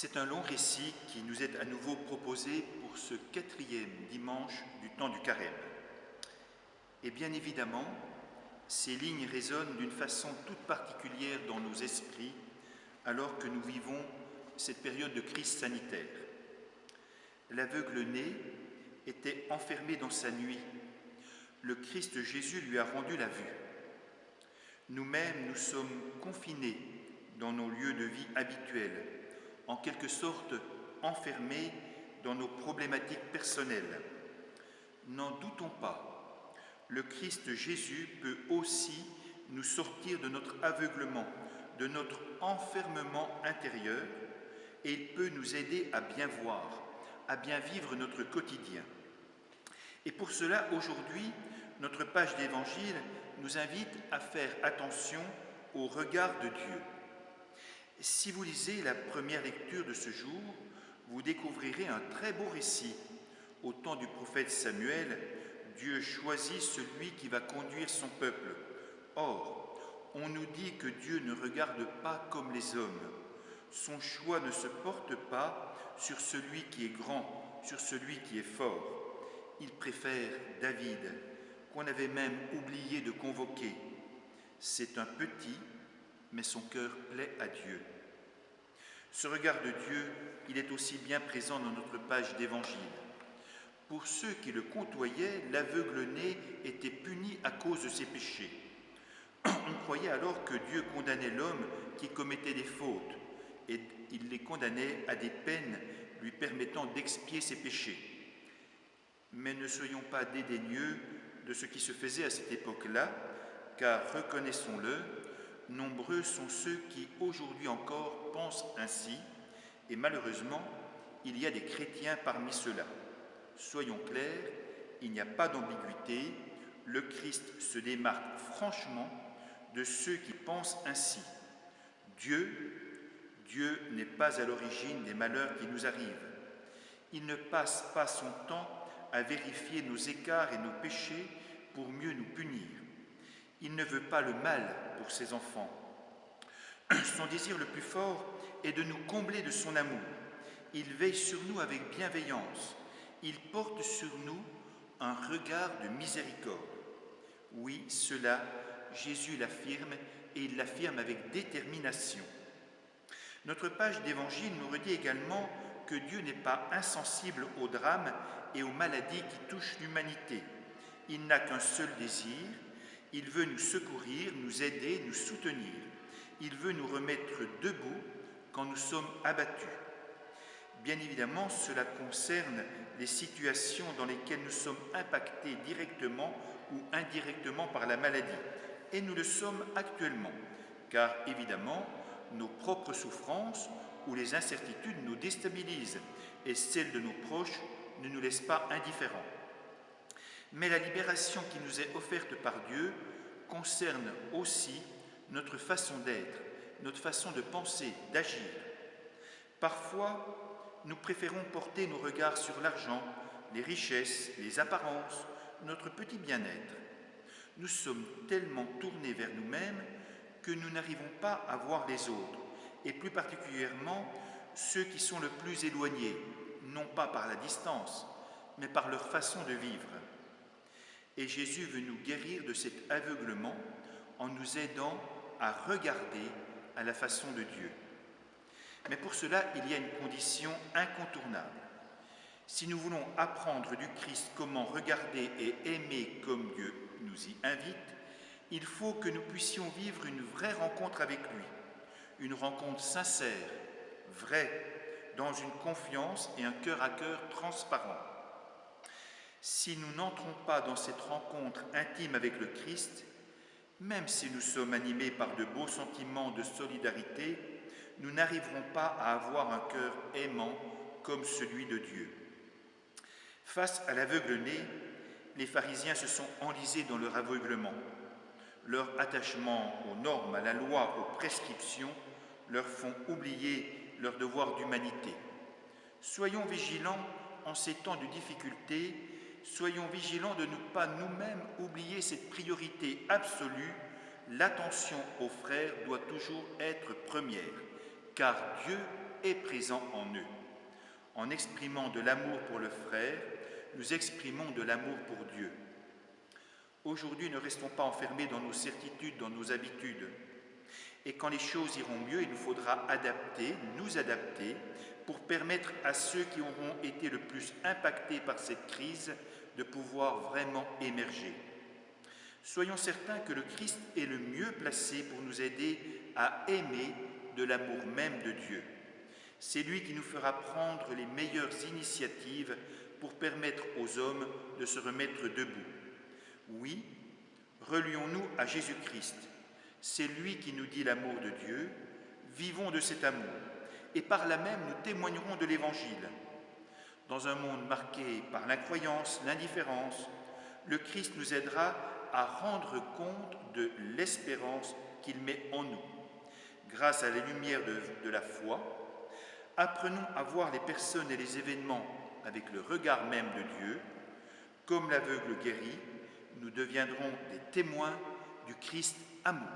C'est un long récit qui nous est à nouveau proposé pour ce 4e dimanche du temps du carême. Et bien évidemment, ces lignes résonnent d'une façon toute particulière dans nos esprits alors que nous vivons cette période de crise sanitaire. L'aveugle-né était enfermé dans sa nuit. Le Christ Jésus lui a rendu la vue. Nous-mêmes, nous sommes confinés dans nos lieux de vie habituels, en quelque sorte enfermés dans nos problématiques personnelles. N'en doutons pas, le Christ Jésus peut aussi nous sortir de notre aveuglement, de notre enfermement intérieur, et il peut nous aider à bien voir, à bien vivre notre quotidien. Et pour cela, aujourd'hui, notre page d'Évangile nous invite à faire attention au regard de Dieu. Si vous lisez la première lecture de ce jour, vous découvrirez un très beau récit. Au temps du prophète Samuel, Dieu choisit celui qui va conduire son peuple. Or, on nous dit que Dieu ne regarde pas comme les hommes. Son choix ne se porte pas sur celui qui est grand, sur celui qui est fort. Il préfère David, qu'on avait même oublié de convoquer. C'est un petit, mais son cœur plaît à Dieu. Ce regard de Dieu, il est aussi bien présent dans notre page d'Évangile. Pour ceux qui le côtoyaient, l'aveugle-né était puni à cause de ses péchés. On croyait alors que Dieu condamnait l'homme qui commettait des fautes, et il les condamnait à des peines lui permettant d'expier ses péchés. Mais ne soyons pas dédaigneux de ce qui se faisait à cette époque-là, car reconnaissons-le, nombreux sont ceux qui aujourd'hui encore pensent ainsi, et malheureusement, il y a des chrétiens parmi ceux-là. Soyons clairs, il n'y a pas d'ambiguïté, le Christ se démarque franchement de ceux qui pensent ainsi. Dieu n'est pas à l'origine des malheurs qui nous arrivent. Il ne passe pas son temps à vérifier nos écarts et nos péchés pour mieux nous punir. Il ne veut pas le mal pour ses enfants. Son désir le plus fort est de nous combler de son amour. Il veille sur nous avec bienveillance. Il porte sur nous un regard de miséricorde. Oui, cela, Jésus l'affirme et il l'affirme avec détermination. Notre page d'Évangile nous redit également que Dieu n'est pas insensible aux drames et aux maladies qui touchent l'humanité. Il n'a qu'un seul désir, il veut nous secourir, nous aider, nous soutenir. Il veut nous remettre debout quand nous sommes abattus. Bien évidemment, cela concerne les situations dans lesquelles nous sommes impactés directement ou indirectement par la maladie. Et nous le sommes actuellement, car évidemment, nos propres souffrances ou les incertitudes nous déstabilisent et celles de nos proches ne nous laissent pas indifférents. Mais la libération qui nous est offerte par Dieu concerne aussi notre façon d'être, notre façon de penser, d'agir. Parfois, nous préférons porter nos regards sur l'argent, les richesses, les apparences, notre petit bien-être. Nous sommes tellement tournés vers nous-mêmes que nous n'arrivons pas à voir les autres, et plus particulièrement ceux qui sont le plus éloignés, non pas par la distance, mais par leur façon de vivre. Et Jésus veut nous guérir de cet aveuglement en nous aidant à regarder à la façon de Dieu. Mais pour cela, il y a une condition incontournable. Si nous voulons apprendre du Christ comment regarder et aimer comme Dieu nous y invite, il faut que nous puissions vivre une vraie rencontre avec lui, une rencontre sincère, vraie, dans une confiance et un cœur à cœur transparent. Si nous n'entrons pas dans cette rencontre intime avec le Christ, même si nous sommes animés par de beaux sentiments de solidarité, nous n'arriverons pas à avoir un cœur aimant comme celui de Dieu. Face à l'aveugle-né, les pharisiens se sont enlisés dans leur aveuglement. Leur attachement aux normes, à la loi, aux prescriptions leur font oublier leur devoir d'humanité. Soyons vigilants en ces temps de difficulté, soyons vigilants de ne pas nous-mêmes oublier cette priorité absolue. L'attention aux frères doit toujours être première, car Dieu est présent en eux. En exprimant de l'amour pour le frère, nous exprimons de l'amour pour Dieu. Aujourd'hui, ne restons pas enfermés dans nos certitudes, dans nos habitudes. Et quand les choses iront mieux, il nous faudra nous adapter, pour permettre à ceux qui auront été le plus impactés par cette crise de pouvoir vraiment émerger. Soyons certains que le Christ est le mieux placé pour nous aider à aimer de l'amour même de Dieu. C'est lui qui nous fera prendre les meilleures initiatives pour permettre aux hommes de se remettre debout. Oui, relions-nous à Jésus-Christ. C'est lui qui nous dit l'amour de Dieu. Vivons de cet amour et par là même nous témoignerons de l'Évangile. Dans un monde marqué par l'incroyance, l'indifférence, le Christ nous aidera à rendre compte de l'espérance qu'il met en nous. Grâce à la lumière de la foi, apprenons à voir les personnes et les événements avec le regard même de Dieu. Comme l'aveugle guéri, nous deviendrons des témoins du Christ amour.